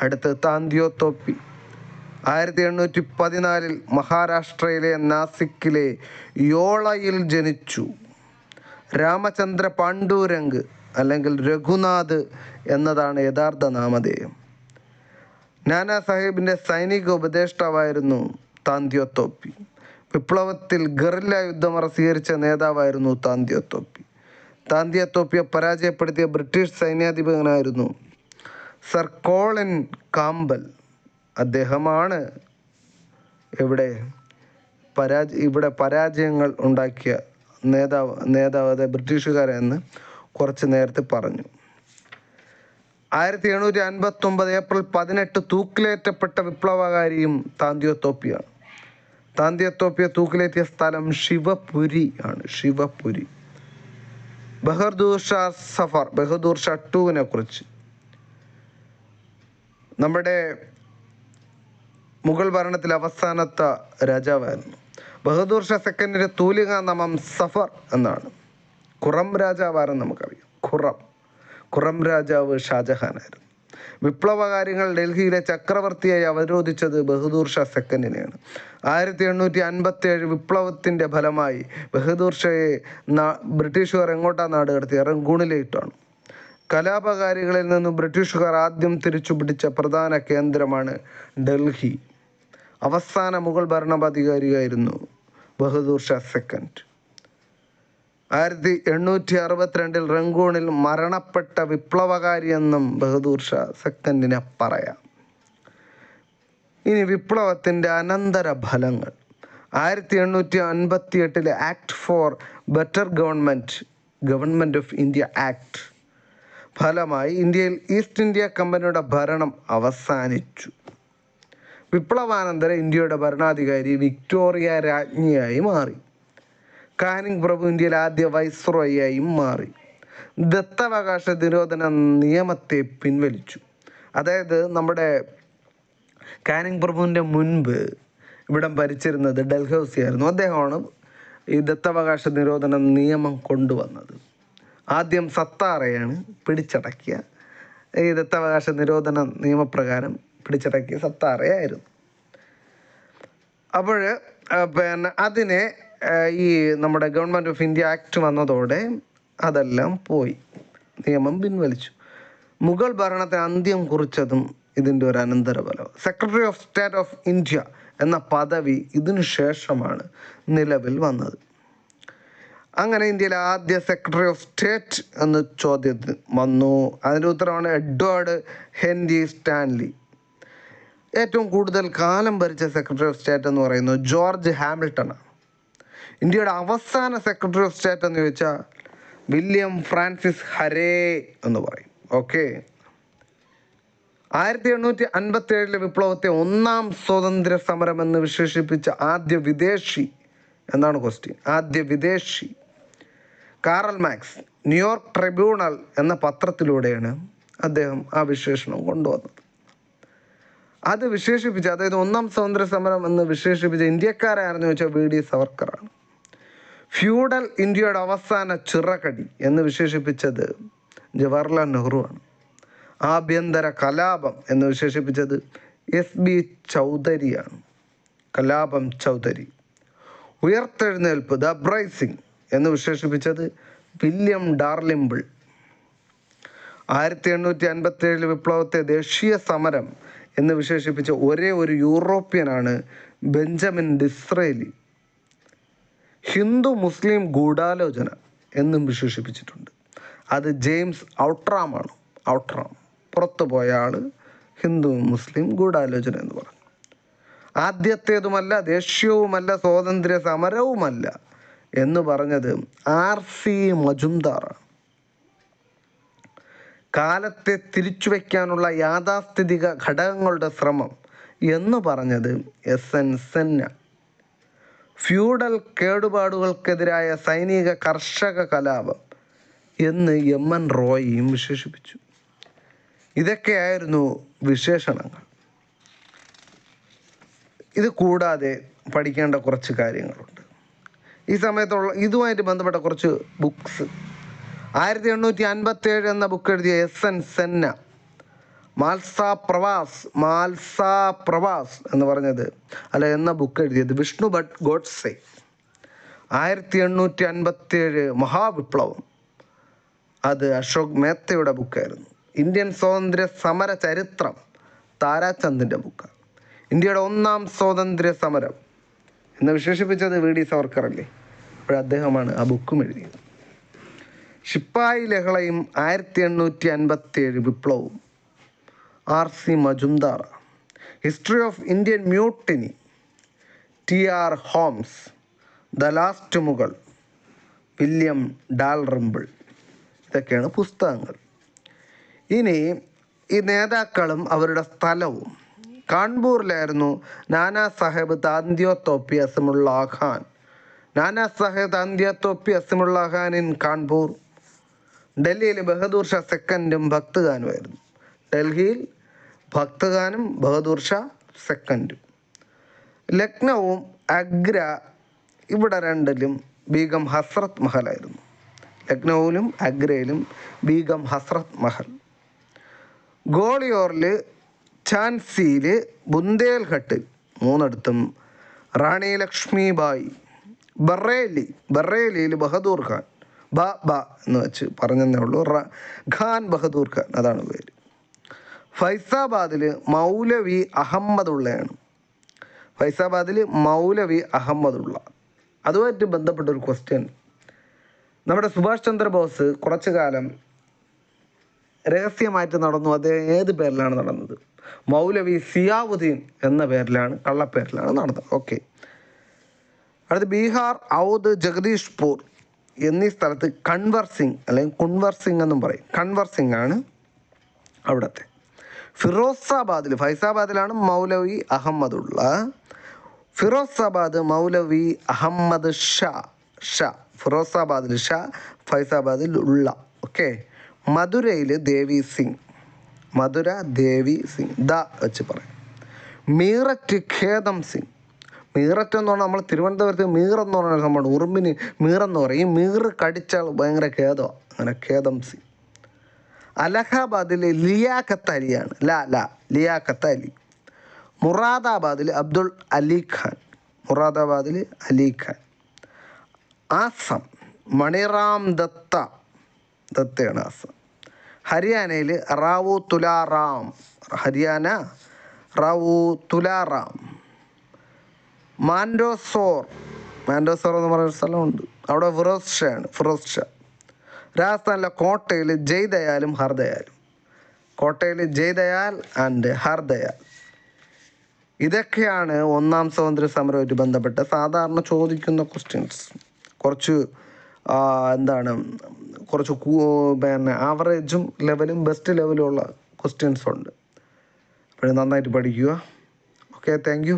അടുത്ത് താന്തിയോ തോപ്പി. 1814 മഹാരാഷ്ട്രയിലെ നാസിക്കിലെ യോളയിൽ ജനിച്ചു. രാമചന്ദ്ര പാണ്ഡുരംഗ് അല്ലെങ്കിൽ രഘുനാഥ് എന്നതാണ് യഥാർത്ഥ നാമധേയം. നാനാ സാഹിബിൻ്റെ സൈനിക ഉപദേഷ്ടാവായിരുന്നു താന്തിയോ തോപ്പി. വിപ്ലവത്തിൽ ഗറില്ല യുദ്ധമറ സ്വീകരിച്ച നേതാവായിരുന്നു താന്തിയോ തോപ്പി. താന്തിയോ തോപ്പിയെ പരാജയപ്പെടുത്തിയ ബ്രിട്ടീഷ് സൈന്യാധിപനായിരുന്നു സർ കോളിൻ കാംബൽ. അദ്ദേഹമാണ് ഇവിടെ പരാജയങ്ങൾ ഉണ്ടാക്കിയ നേതാവ് അത് ബ്രിട്ടീഷുകാരെന്ന് കുറച്ച് നേരത്തെ പറഞ്ഞു. 1759 ഏപ്രിൽ 18 തൂക്കിലേറ്റപ്പെട്ട വിപ്ലവകാരിയും താന്തിയോ തോപ്പിയാണ്. താന്തിയോ തോപ്പിയെ തൂക്കിലേറ്റിയ സ്ഥലം ശിവപുരി ആണ്. ശിവപുരി. ബഹദൂർ ഷാ സഫർ, ബഹദൂർ ഷാ ടൂവിനെ കുറിച്ച്, നമ്മുടെ മുഗൾ ഭരണത്തിലെ അവസാനത്തെ രാജാവായിരുന്നു. ബഹദൂർ ഷാ സെക്കൻഡിൻ്റെ തൂലിക നാമം സഫർ എന്നാണ്. ഖുറം രാജാവാരെന്ന് നമുക്കറിയാം. ഖുറം രാജാവ് ഷാജഹാനായിരുന്നു. വിപ്ലവകാരികൾ ഡൽഹിയിലെ ചക്രവർത്തിയായി അവരോധിച്ചത് ബഹദൂർ ഷാ സെക്കൻഡിനെയാണ്. 1857 വിപ്ലവത്തിൻ്റെ ഫലമായി ബഹദൂർ ഷായെ ബ്രിട്ടീഷുകാർ എങ്ങോട്ടാണ് നാട് കടത്തിയത്? റങ്കൂണിലേക്കാണ്. കലാപകാരികളിൽ നിന്നും ബ്രിട്ടീഷുകാർ ആദ്യം തിരിച്ചു പിടിച്ച പ്രധാന കേന്ദ്രമാണ് ഡൽഹി. അവസാന മുഗൾ ഭരണാധികാരിയായിരുന്നു ബഹദൂർ ഷാ സെക്കൻഡ്. 1862 റങ്കൂണിൽ മരണപ്പെട്ട വിപ്ലവകാരി എന്നും ബഹദൂർ ഷാ സെക്കൻഡിനെ പറയാം. ഇനി വിപ്ലവത്തിൻ്റെ അനന്തര ഫലങ്ങൾ. 1858 act four better government of India act ഫലമായി ഇന്ത്യയിൽ ഈസ്റ്റ് ഇന്ത്യ കമ്പനിയുടെ ഭരണം അവസാനിച്ചു. വിപ്ലവാനന്തരം ഇന്ത്യയുടെ ഭരണാധികാരി വിക്ടോറിയ രാജ്ഞിയായി മാറി. കാനിങ് പ്രഭു ഇന്ത്യയിലെ ആദ്യ വൈസ്രോയിയായും മാറി. ദത്തവകാശ നിരോധന നിയമത്തെ പിൻവലിച്ചു. അതായത് നമ്മുടെ കാനിങ് പ്രഭുവിൻ്റെ മുൻപ് ഇവിടം ഭരിച്ചിരുന്നത് ഡൽഹൌസി ആയിരുന്നു. അദ്ദേഹമാണ് ഈ ദത്തവകാശ നിരോധന നിയമം കൊണ്ടുവന്നത്. ആദ്യം സത്താറയാണ് പിടിച്ചടക്കിയ. ഈ ദത്തവകാശ നിരോധന നിയമപ്രകാരം പിടിച്ചടക്കിയ സത്താറയായിരുന്നു. അപ്പോൾ അതിനെ ഈ നമ്മുടെ ഗവൺമെൻറ് ഓഫ് ഇന്ത്യ ആക്ട് വന്നതോടെ അതെല്ലാം പോയി, നിയമം പിൻവലിച്ചു. മുഗൾ ഭരണത്തിന് അന്ത്യം കുറിച്ചതും ഇതിൻ്റെ ഒരു അനന്തരഫലം. Secretary of state of India എന്ന പദവി ഇതിനു ശേഷമാണ് നിലവിൽ വന്നത്. അങ്ങനെ ഇന്ത്യയിലെ ആദ്യ സെക്രട്ടറി ഓഫ് സ്റ്റേറ്റ് എന്ന ചോദ്യത്തിന് വന്നു. അതിൻ്റെ ഉത്തരവാണ് എഡ്വേർഡ് ഹെൻറി സ്റ്റാൻലി. ഏറ്റവും കൂടുതൽ കാലം ഭരിച്ച സെക്രട്ടറി ഓഫ് സ്റ്റേറ്റ് എന്ന് പറയുന്നത് ജോർജ് ഹാമിൽട്ടണാണ്. ഇന്ത്യയുടെ അവസാന സെക്രട്ടറി ഓഫ് സ്റ്റേറ്റ് എന്ന് ചോദിച്ചാൽ വില്യം ഫ്രാൻസിസ് ഹരേ എന്ന് പറയും. ഓക്കെ. 1857 വിപ്ലവത്തെ ഒന്നാം സ്വാതന്ത്ര്യ സമരം എന്ന് വിശേഷിപ്പിച്ച ആദ്യ വിദേശി എന്നാണ് ക്വസ്റ്റ്യൻ. ആദ്യ വിദേശി കാറൽ മാക്സ്. ന്യൂയോർക്ക് ട്രിബ്യൂണൽ എന്ന പത്രത്തിലൂടെയാണ് അദ്ദേഹം ആ വിശേഷണം കൊണ്ടുവന്നത്. അത് വിശേഷിപ്പിച്ച, അതായത് ഒന്നാം സ്വാതന്ത്ര്യ സമരം എന്ന് വിശേഷിപ്പിച്ച ഇന്ത്യക്കാരായിരുന്നു ചോദിച്ചാൽ വി ഡി സവർക്കറാണ്. ഫ്യൂഡൽ ഇന്ത്യയുടെ അവസാന ചിറകടി എന്ന് വിശേഷിപ്പിച്ചത് ജവഹർലാൽ നെഹ്റുവാണ്. ആഭ്യന്തര കലാപം എന്ന് വിശേഷിപ്പിച്ചത് എസ് ബി ചൗധരിയാണ്. കലാപം ചൗധരി. ഉയർത്തെഴുന്നേൽപ്പ് ദ അപ്രൈസിംഗ് എന്ന് വിശേഷിപ്പിച്ചത് വില്യം ഡാർലിംബിൾ. 1857 വിപ്ലവത്തെ ദേശീയ സമരം എന്ന് വിശേഷിപ്പിച്ച ഒരേ ഒരു യൂറോപ്യനാണ് ബെഞ്ചമിൻ ഡിസ്രേലി. ഹിന്ദു മുസ്ലിം ഗൂഢാലോചന എന്നും വിശേഷിപ്പിച്ചിട്ടുണ്ട്. അത് ജെയിംസ് ഔട്ട്രാമാണ്. ഔട്ട്രാം പുറത്തു പോയ ആൾ ഹിന്ദു മുസ്ലിം ഗൂഢാലോചന എന്ന് പറഞ്ഞു. ആദ്യത്തേതുമല്ല, ദേശീയവുമല്ല, സ്വാതന്ത്ര്യ സമരവുമല്ല എന്ന് പറഞ്ഞത് R.C. മജുംദാറാണ്. കാലത്തെ തിരിച്ചു വയ്ക്കാനുള്ള യാഥാസ്ഥിതിക ഘടകങ്ങളുടെ ശ്രമം എന്ന് പറഞ്ഞത് S.N. സെന്ന. ഫ്യൂഡൽ കേടുപാടുകൾക്കെതിരായ സൈനിക കർഷക കലാപം എന്ന് M.N. റോയിയും വിശേഷിപ്പിച്ചു. ഇതൊക്കെയായിരുന്നു വിശേഷണങ്ങൾ. ഇത് കൂടാതെ പഠിക്കേണ്ട കുറച്ച് കാര്യങ്ങളുണ്ട്. ഈ സമയത്തുള്ള ഇതുമായിട്ട് ബന്ധപ്പെട്ട കുറച്ച് ബുക്സ്. 1857 എന്ന ബുക്ക് എഴുതിയ S.N. സെന്ന മാൽസാ പ്രവാസ് എന്ന് പറഞ്ഞത് എന്ന ബുക്ക് എഴുതിയത് വിഷ്ണു ഭട്ട് ഗോഡ്സെ. 1857 മഹാവിപ്ലവം, അത് അശോക് മേത്തയുടെ ബുക്കായിരുന്നു. ഇന്ത്യൻ സ്വാതന്ത്ര്യ സമര ചരിത്രം താരാചന്ദിൻ്റെ ബുക്കാണ്. ഇന്ത്യയുടെ 1ാം സ്വാതന്ത്ര്യ സമരം എന്ന് വിശേഷിപ്പിച്ചത് VD സവർക്കർ അല്ലേ, അദ്ദേഹമാണ് ആ ബുക്കും എഴുതിയത്. ശിപ്പായി ലഹളയും 1857 വിപ്ലവവും RC Majumdar. History of Indian mutiny TR Holmes. The last Mughal William Dalrymple. ഇതൊക്കെയാണ് പുസ്തകങ്ങൾ. ഇനി ഈ നേതാക്കളും അവരുടെ സ്ഥലവും. കാൺപൂരിലായിരുന്നു നാനാ സാഹേബ് താന്തിയോ തോപ്പി അസിമുള്ള ഖാൻ. നാനാ സാഹേബ് താന്തിയോ തോപ്പി അസിമുള്ള ഖാൻ ഇൻ കാൺപൂർ. ഡൽഹിയിൽ ബഹദൂർ ഷാ സെക്കൻഡും ഭക്ത് ഖാനുമായിരുന്നു. ഡൽഹിയിൽ ഭക്ത് ഖാനും ബഹദൂർ ഷാ സെക്കൻഡും. ലക്നൗവും ആഗ്ര, ഇവിടെ രണ്ടിലും ബീഗം ഹസ്രത്ത് മഹലായിരുന്നു. ലക്നൗവിലും ആഗ്രയിലും ബീഗം ഹസ്രത്ത് മഹൽ. ഗോളിയോറിൽ, ഝാൻസിയിൽ, ബുന്ദേൽഖട്ടിൽ 3 റാണി ലക്ഷ്മിബായി. ബറേലിയിൽ ബഹദൂർ ഖാൻ. എന്ന് വെച്ച് പറഞ്ഞതേ ഉള്ളൂ. ഖാൻ ബഹദൂർ ഖാൻ, അതാണ് പേര്. ഫൈസാബാദിൽ മൗലവി അഹമ്മദുള്ളയാണ്. അതുമായിട്ട് ബന്ധപ്പെട്ടൊരു ക്വസ്റ്റ്യൻ. നമ്മുടെ സുഭാഷ് ചന്ദ്രബോസ് കുറച്ചു കാലം രഹസ്യമായിട്ട് നടന്നു. അത് ഏത് പേരിലാണ് നടന്നത്? മൗലവി സിയാവുദ്ദീൻ എന്ന പേരിലാണ്, കള്ളപ്പേരിലാണ് നടന്നത്. ഓക്കെ. അടുത്ത് ബീഹാർ, ഔദ്, ജഗദീഷ്പൂർ എന്നീ സ്ഥലത്ത് കൺവർ സിംഗ് അല്ലെങ്കിൽ കുൺവർ സിംഗ് എന്നും പറയും. കൺവർ സിംഗ് ആണ് അവിടുത്തെ. ഫൈസാബാദിലാണ് മൗലവി അഹമ്മദുള്ള. ഫിറോസാബാദ് മൗലവി അഹമ്മദ് ഷാ. ഫിറോസാബാദിൽ ഷാ, ഫൈസാബാദിൽ ഉള്ള. ഓക്കെ. മധുരയിൽ ദേവി സിംഗ്. വെച്ച് പറയാം. മീററ്റ് ഖേദം സിംഗ്. മീററ്റ് എന്ന് പറഞ്ഞാൽ നമ്മൾ തിരുവനന്തപുരത്ത് മീറെന്ന് പറഞ്ഞ സംഭവം, ഉറുമ്പിന് മീറെന്ന് പറയും. ഈ മീറ് കടിച്ചാൽ ഭയങ്കര ഖേദമാണ്, അങ്ങനെ ഖേദം സിംഗ്. അലഹാബാദിൽ ലിയാഖത്ത് അലിയാണ്. ലിയാഖത്ത് അലി. മുറാദാബാദിൽ അബ്ദുൾ അലി ഖാൻ. ആസം മണിറാം ദത്തയാണ് ആസം. ഹരിയാനയിൽ റാവു തുലാറാം. മാൻഡോസോർ എന്ന് പറയുന്ന സ്ഥലമുണ്ട്, അവിടെ ഫിറോസ് ഷാ. രാജസ്ഥാനിലെ കോട്ടയിൽ ജയ്ദയാലും ഹർദയാൽ. ഇതൊക്കെയാണ് 1ാം സ്വാതന്ത്ര്യ സമരവുമായിട്ട് ബന്ധപ്പെട്ട് സാധാരണ ചോദിക്കുന്ന ക്വസ്റ്റ്യൻസ്. കുറച്ച് ആവറേജും ലെവലും ബെസ്റ്റ് ലെവലും ഉള്ള ക്വസ്റ്റ്യൻസ് ഉണ്ട്. അപ്പോൾ നന്നായിട്ട് പഠിക്കുക. Okay, thank you.